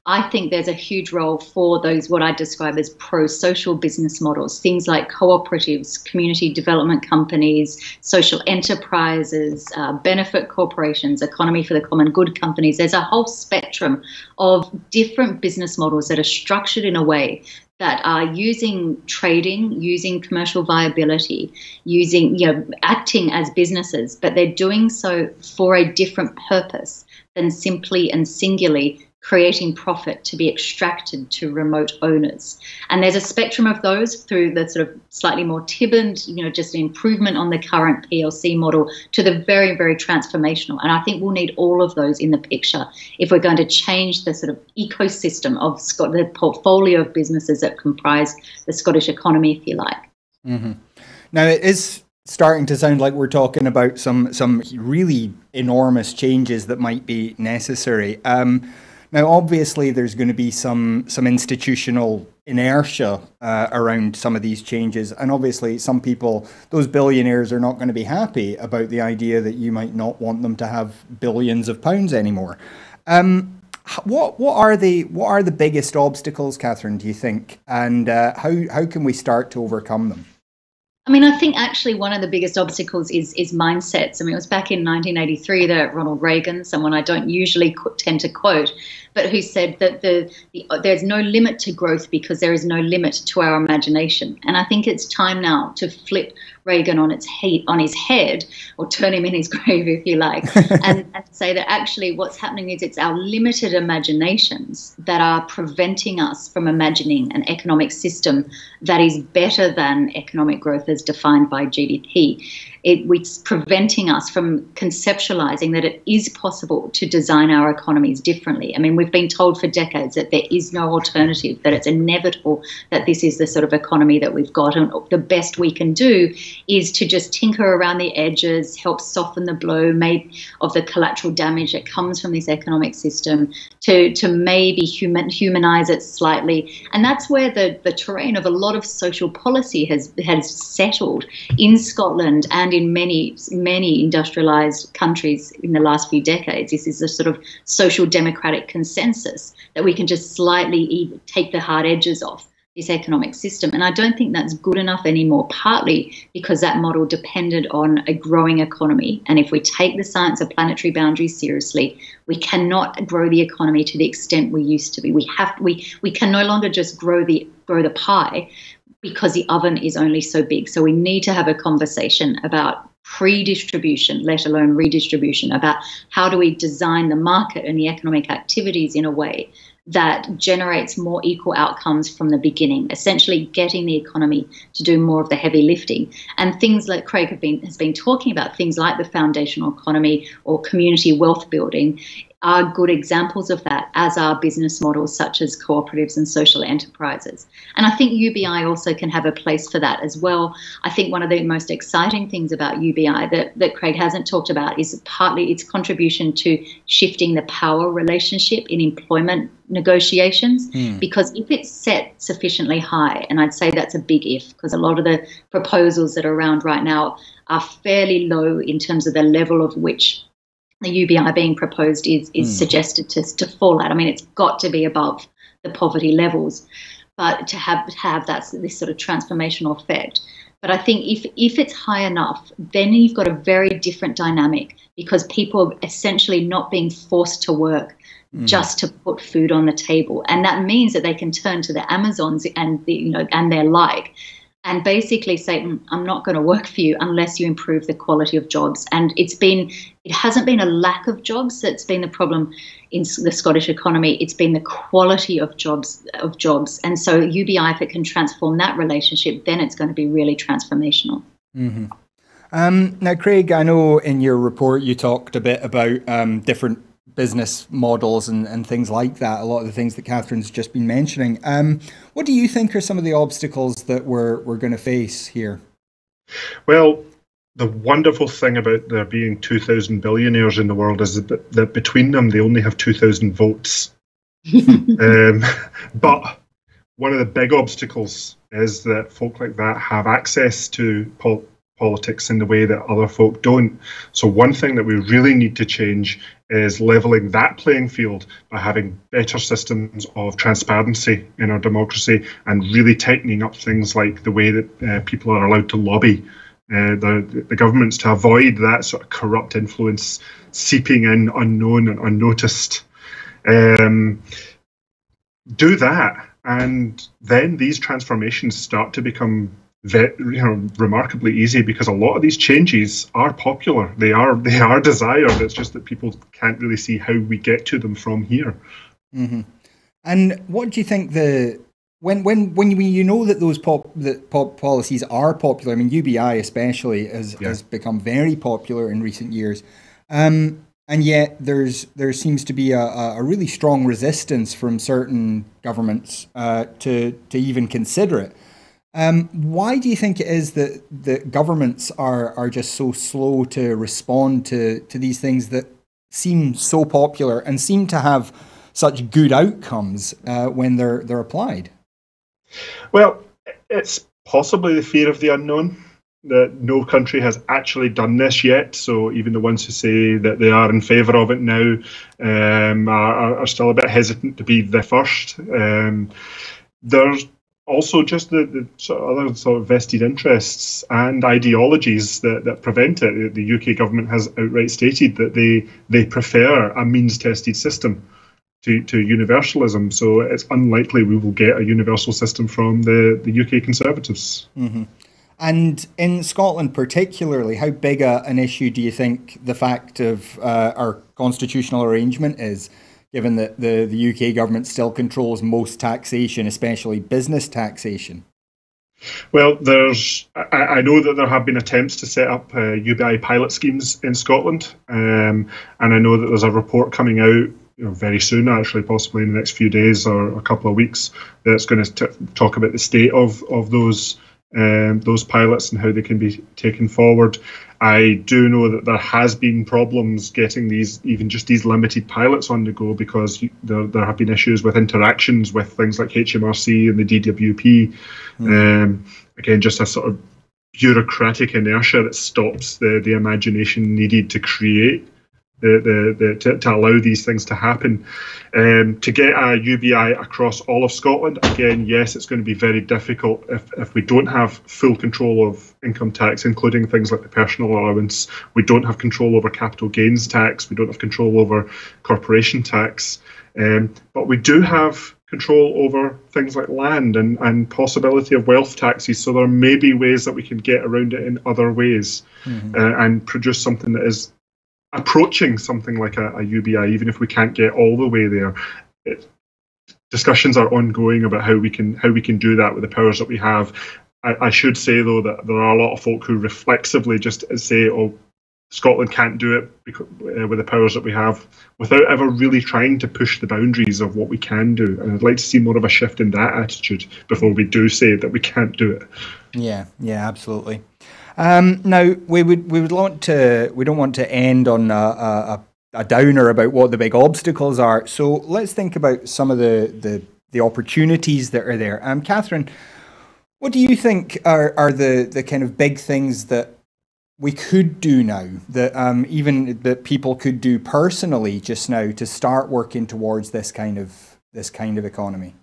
I think there's a huge role for those, what I describe as pro-social business models, things like cooperatives, community development companies, social enterprises, benefit corporations, economy for the common good companies. There's a whole spectrum of different business models that are structured in a way that are using trading, using commercial viability, using, acting as businesses, but they're doing so for a different purpose than simply and singularly creating profit to be extracted to remote owners. And there's a spectrum of those through the sort of slightly more tibant, just an improvement on the current PLC model to the very, very transformational. And I think we'll need all of those in the picture if we're going to change the sort of ecosystem of the portfolio of businesses that comprise the Scottish economy, if you like. Mm-hmm. Now, it is starting to sound like we're talking about some really enormous changes that might be necessary. Now, obviously, there's going to be some institutional inertia around some of these changes. And obviously, some people, those billionaires, are not going to be happy about the idea that you might not want them to have billions of pounds anymore. What are the biggest obstacles, Catherine, do you think? And how can we start to overcome them? I mean, I think actually one of the biggest obstacles is mindsets. I mean, it was back in 1983 that Ronald Reagan, someone I don't usually tend to quote, but who said that there's no limit to growth because there is no limit to our imagination. And I think it's time now to flip Reagan on his head, or turn him in his grave, if you like, and say that actually what's happening is it's our limited imaginations that are preventing us from imagining an economic system that is better than economic growth as defined by GDP. It's preventing us from conceptualizing that it is possible to design our economies differently. I mean, we've been told for decades that there is no alternative, that it's inevitable that this is the sort of economy that we've got, and the best we can do is to just tinker around the edges, help soften the blow of the collateral damage that comes from this economic system, to maybe humanize it slightly. And that's where the terrain of a lot of social policy has settled in Scotland and in many industrialized countries in the last few decades. This is a sort of social democratic consensus that we can just slightly take the hard edges off this economic system. And I don't think that's good enough anymore, partly because that model depended on a growing economy. And if we take the science of planetary boundaries seriously, we cannot grow the economy to the extent we used to be. We can no longer just grow the pie because the oven is only so big. So we need to have a conversation about pre-distribution, let alone redistribution, about how do we design the market and the economic activities in a way that generates more equal outcomes from the beginning, essentially getting the economy to do more of the heavy lifting. And things like Craig has been talking about, things like the foundational economy or community wealth building, are good examples of that, as are business models such as cooperatives and social enterprises. And I think UBI also can have a place for that as well. I think one of the most exciting things about UBI that Craig hasn't talked about is partly its contribution to shifting the power relationship in employment negotiations, because if it's set sufficiently high, and I'd say that's a big if, because a lot of the proposals that are around right now are fairly low in terms of the level of which the UBI being proposed is suggested to fall at. I mean, it's got to be above the poverty levels, but to have this sort of transformational effect. But I think if it's high enough, then you've got a very different dynamic, because people are essentially not being forced to work just to put food on the table, and that means that they can turn to the Amazons and their like, and basically say, I'm not going to work for you unless you improve the quality of jobs. And it hasn't been a lack of jobs that's been the problem in the Scottish economy. It's been the quality of jobs. And so UBI, if it can transform that relationship, then it's going to be really transformational. Mm-hmm. Now, Craig, I know in your report you talked a bit about different business models and things like that, a lot of the things that Catherine's just been mentioning. What do you think are some of the obstacles that we're going to face here? Well, the wonderful thing about there being 2,000 billionaires in the world is that between them they only have 2,000 votes. But one of the big obstacles is that folk like that have access to politics in the way that other folk don't. So one thing that we really need to change is levelling that playing field by having better systems of transparency in our democracy and really tightening up things like the way that people are allowed to lobby the governments, to avoid that sort of corrupt influence seeping in unknown and unnoticed. Do that, and then these transformations start to become remarkably easy, because a lot of these changes are popular. They are desired. It's just that people can't really see how we get to them from here. Mm-hmm. And what do you think when you know that those policies are popular? I mean, UBI especially has become very popular in recent years, and yet there seems to be a really strong resistance from certain governments to even consider it. Why do you think it is that governments are just so slow to respond to these things that seem so popular and seem to have such good outcomes when they're applied? Well, it's possibly the fear of the unknown, that no country has actually done this yet. So even the ones who say that they are in favour of it now are still a bit hesitant to be the first. There's also just the other sort of vested interests and ideologies that prevent it. The UK government has outright stated that they prefer a means-tested system to universalism. So it's unlikely we will get a universal system from the UK Conservatives. Mm-hmm. And in Scotland particularly, how big an issue do you think the fact of our constitutional arrangement is, given that the UK government still controls most taxation, especially business taxation? Well, I know that there have been attempts to set up UBI pilot schemes in Scotland, and I know that there's a report coming out very soon, actually, possibly in the next few days or a couple of weeks, that's going to talk about the state of those pilots and how they can be taken forward. I do know that there has been problems getting these limited pilots on the go, because there have been issues with interactions with things like HMRC and the DWP. Again, just a sort of bureaucratic inertia that stops the imagination needed to create to allow these things to happen. To get a UBI across all of Scotland, again, yes, it's going to be very difficult if we don't have full control of income tax, including things like the personal allowance. We don't have control over capital gains tax. We don't have control over corporation tax. But we do have control over things like land and possibility of wealth taxes. So there may be ways that we can get around it in other ways, and produce something that is approaching something like a UBI, even if we can't get all the way there. Discussions are ongoing about how we can do that with the powers that we have. I should say, though, that there are a lot of folk who reflexively just say, "Oh, Scotland can't do it with the powers that we have," without ever really trying to push the boundaries of what we can do. And I'd like to see more of a shift in that attitude before we do say that we can't do it. Yeah, absolutely. Now we don't want to end on a downer about what the big obstacles are. So let's think about some of the opportunities that are there. Catherine, what do you think are the kind of big things that we could do now, that even that people could do personally just now to start working towards this kind of economy?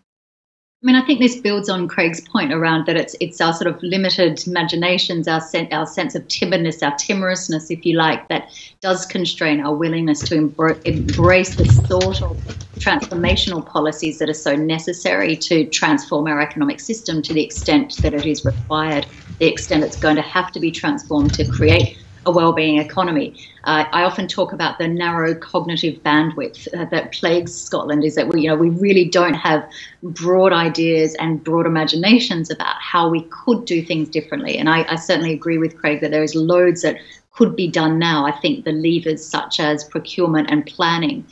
I mean, I think this builds on Craig's point around that it's our sort of limited imaginations, our sense of timidness, our timorousness, if you like, that does constrain our willingness to embrace the sort of transformational policies that are so necessary to transform our economic system to the extent that it is required, the extent it's going to have to be transformed to create a well-being economy. I often talk about the narrow cognitive bandwidth that plagues Scotland, is that we really don't have broad ideas and broad imaginations about how we could do things differently. And I certainly agree with Craig that there is loads that could be done now. I think the levers such as procurement and planning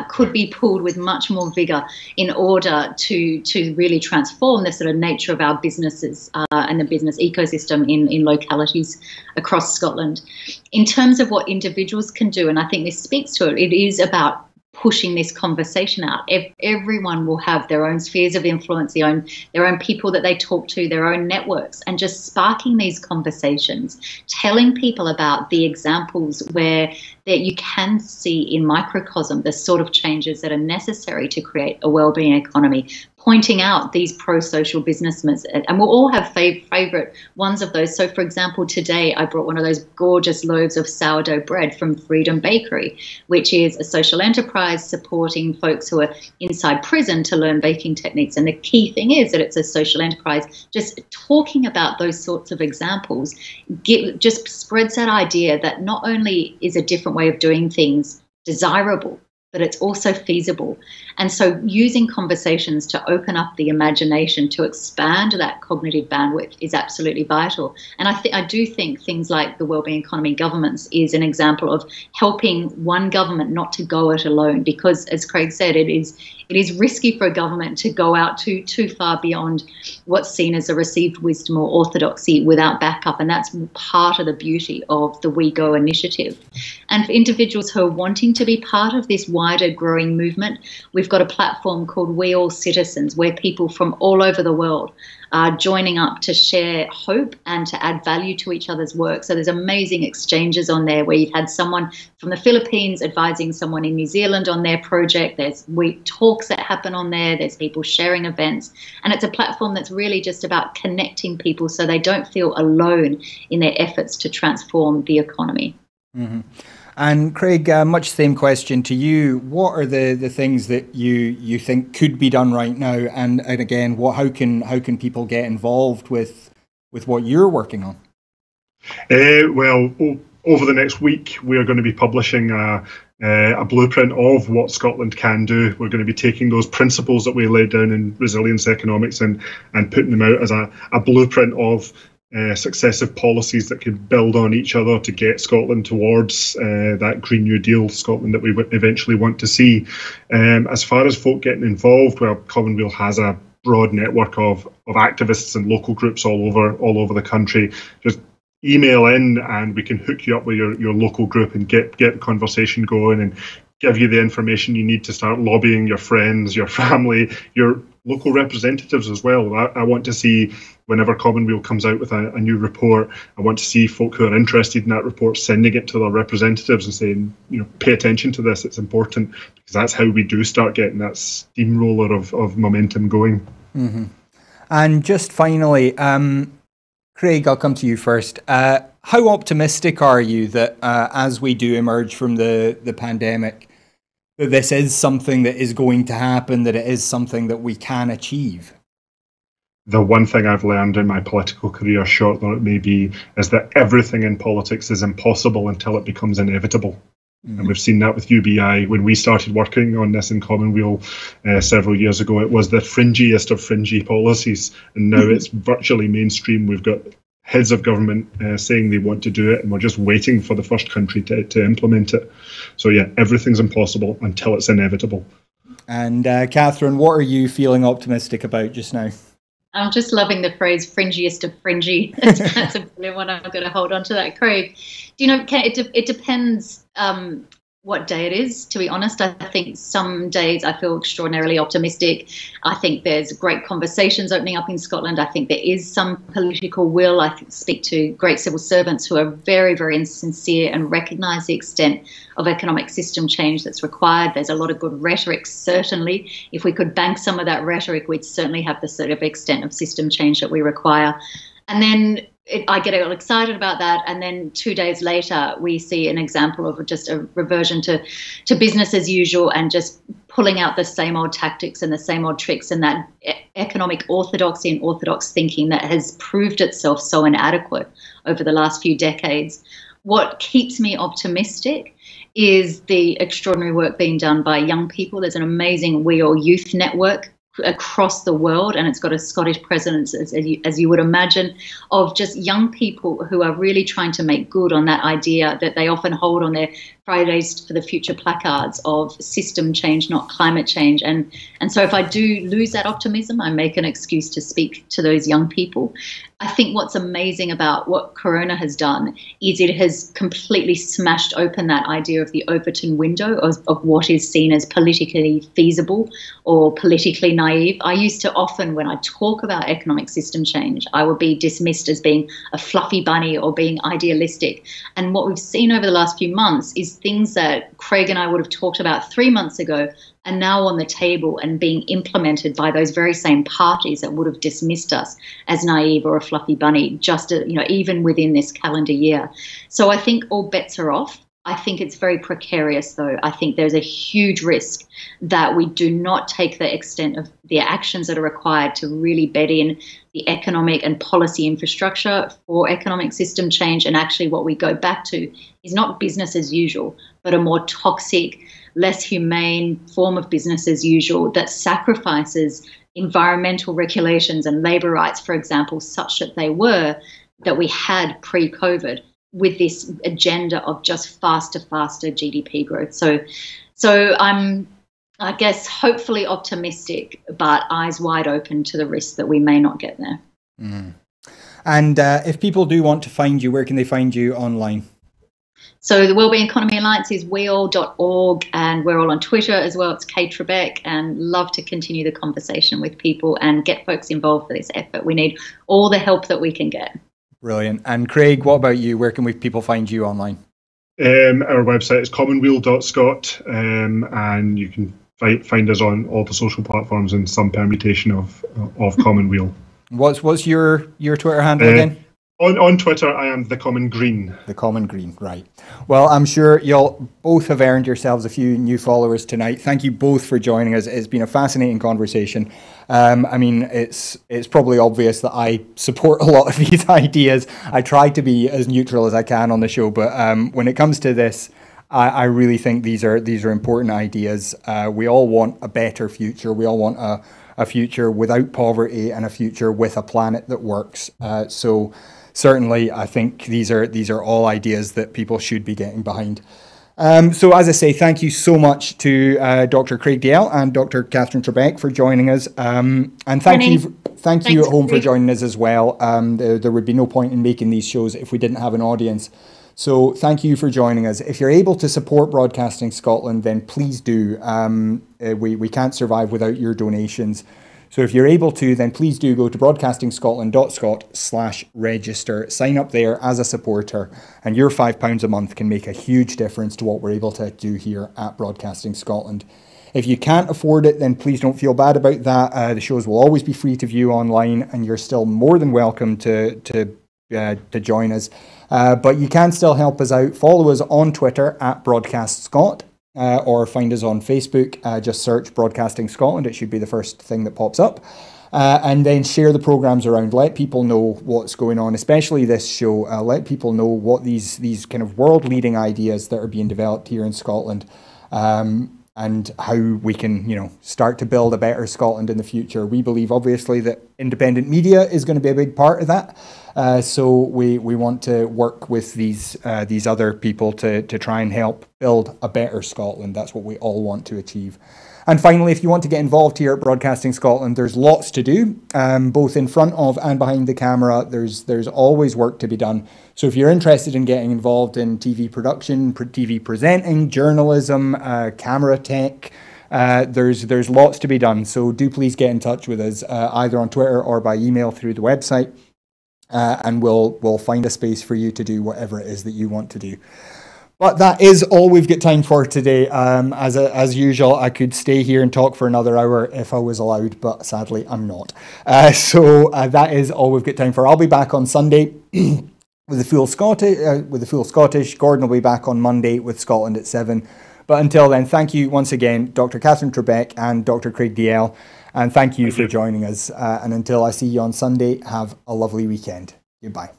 could be pulled with much more vigour in order to really transform the sort of nature of our businesses and the business ecosystem in localities across Scotland. In terms of what individuals can do, and I think this speaks to it, it is about pushing this conversation out. Everyone will have their own spheres of influence, their own people that they talk to, their own networks, and just sparking these conversations, telling people about the examples where that you can see in microcosm the sort of changes that are necessary to create a well-being economy, pointing out these pro-social businessmen, and we'll all have favourite ones of those. So, for example, today I brought one of those gorgeous loaves of sourdough bread from Freedom Bakery, which is a social enterprise supporting folks who are inside prison to learn baking techniques. And the key thing is that it's a social enterprise. Just talking about those sorts of examples just spreads that idea that not only is a different way of doing things desirable, but it's also feasible. And so using conversations to open up the imagination, to expand that cognitive bandwidth is absolutely vital. And I do think things like the Wellbeing Economy Governments is an example of helping one government not to go it alone, because, as Craig said, it is risky for a government to go out too far beyond what's seen as a received wisdom or orthodoxy without backup. And that's part of the beauty of the We Go initiative. And for individuals who are wanting to be part of this wider growing movement, we've got a platform called We All Citizens, where people from all over the world are joining up to share hope and to add value to each other's work. So there's amazing exchanges on there where you've had someone from the Philippines advising someone in New Zealand on their project. There's talks that happen on there. There's people sharing events. And it's a platform that's really just about connecting people so they don't feel alone in their efforts to transform the economy. Mm-hmm. And Craig, much same question to you. What are the things that you think could be done right now? And again, how can people get involved with what you're working on? Well, over the next week, we are going to be publishing a blueprint of what Scotland can do. We're going to be taking those principles that we laid down in resilience economics and putting them out as a blueprint of successive policies that could build on each other to get Scotland towards that Green New Deal Scotland that we eventually want to see. As far as folk getting involved, well, Commonweal has a broad network of activists and local groups all over the country. Just email in and we can hook you up with your local group and get the conversation going and give you the information you need to start lobbying your friends, your family, your local representatives as well. I want to see, whenever Commonweal comes out with a new report, I want to see folk who are interested in that report sending it to their representatives and saying, pay attention to this, it's important, because that's how we do start getting that steamroller of momentum going. Mm-hmm. And just finally, Craig, I'll come to you first. How optimistic are you that as we do emerge from the pandemic, that this is something that is going to happen, that it is something that we can achieve? The one thing I've learned in my political career, short though it may be, is that everything in politics is impossible until it becomes inevitable. And we've seen that with UBI. When we started working on this in Commonweal several years ago, it was the fringiest of fringy policies, and now it's virtually mainstream. We've got heads of government saying they want to do it, and we're just waiting for the first country to implement it. So yeah, everything's impossible until it's inevitable. And Catherine, what are you feeling optimistic about just now? I'm just loving the phrase "fringiest of fringy." That's a brilliant one. I'm going to hold on to that, Craig. Do you know? It depends what day it is. To be honest, I think some days I feel extraordinarily optimistic. I think there's great conversations opening up in Scotland. I think there is some political will. I speak to great civil servants who are very, very sincere and recognise the extent of economic system change that's required. There's a lot of good rhetoric, certainly. If we could bank some of that rhetoric, we'd certainly have the sort of extent of system change that we require. And then I get all excited about that, and then 2 days later we see an example of just a reversion to business as usual and just pulling out the same old tactics and the same old tricks and that economic orthodoxy and orthodox thinking that has proved itself so inadequate over the last few decades. What keeps me optimistic is the extraordinary work being done by young people. There's an amazing We All Youth network across the world, and it's got a Scottish presence, as you would imagine, of just young people who are really trying to make good on that idea that they often hold on their Fridays for the Future placards of system change, not climate change. And so if I do lose that optimism, I make an excuse to speak to those young people. I think what's amazing about what Corona has done is it has completely smashed open that idea of the Overton window of what is seen as politically feasible or politically naive. I used to often, when I talk about economic system change, I would be dismissed as being a fluffy bunny or being idealistic. And what we've seen over the last few months is things that Craig and I would have talked about 3 months ago are now on the table and being implemented by those very same parties that would have dismissed us as naive or a fluffy bunny, just even within this calendar year. So I think all bets are off. I think it's very precarious, though. I think there's a huge risk that we do not take the extent of the actions that are required to really bed in the economic and policy infrastructure for economic system change. And actually what we go back to is not business as usual, but a more toxic, less humane form of business as usual that sacrifices environmental regulations and labour rights, for example, such that we had pre-COVID, with this agenda of just faster GDP growth. So I'm, I guess, hopefully optimistic, but eyes wide open to the risk that we may not get there. Mm. And if people do want to find you, where can they find you online? So the Wellbeing Economy Alliance is weall.org, and we're all on Twitter as well. It's Kate Trebek, and love to continue the conversation with people and get folks involved for this effort. We need all the help that we can get. Brilliant. And Craig, what about you? Where can people find you online? Our website is commonweal.scot, and you can find us on all the social platforms in some permutation of Commonweal. What's your Twitter handle again? On Twitter, I am The Common Green. The Common Green, right. Well, I'm sure you'll both have earned yourselves a few new followers tonight. Thank you both for joining us. It's been a fascinating conversation. I mean, it's probably obvious that I support a lot of these ideas. I try to be as neutral as I can on the show, but when it comes to this, I really think these are important ideas. We all want a better future. We all want a future without poverty and a future with a planet that works. So certainly, I think these are all ideas that people should be getting behind. So as I say, thank you so much to Dr. Craig Dalziel and Dr. Catherine Trebek for joining us. And thank you at home for joining us as well. There would be no point in making these shows if we didn't have an audience. So thank you for joining us. If you're able to support Broadcasting Scotland, then please do. We can't survive without your donations. So if you're able to, then please do go to broadcastingscotland.scot/register, sign up there as a supporter, and your £5 a month can make a huge difference to what we're able to do here at Broadcasting Scotland. If you can't afford it, then please don't feel bad about that. The shows will always be free to view online, and you're still more than welcome to join us. But you can still help us out. Follow us on Twitter at BroadcastScot. Or find us on Facebook, just search Broadcasting Scotland. It should be the first thing that pops up. And then share the programmes around. Let people know what's going on, especially this show. Let people know what these kind of world-leading ideas that are being developed here in Scotland, and how we can, start to build a better Scotland in the future. We believe, obviously, that independent media is going to be a big part of that. So we want to work with these other people to try and help build a better Scotland. That's what we all want to achieve. And finally, if you want to get involved here at Broadcasting Scotland, there's lots to do, both in front of and behind the camera. There's always work to be done. So if you're interested in getting involved in TV production, TV presenting, journalism, camera tech, there's lots to be done. So do please get in touch with us, either on Twitter or by email through the website. And we'll find a space for you to do whatever it is that you want to do. But that is all we've got time for today. As usual, I could stay here and talk for another hour if I was allowed, but sadly I'm not. So that is all we've got time for. I'll be back on Sunday with the full Scottish. Gordon will be back on Monday with Scotland at 7. But until then, thank you once again, Dr. Catherine Trebek and Dr. Craig Dalziel. And thank you for joining us. And until I see you on Sunday, have a lovely weekend. Goodbye.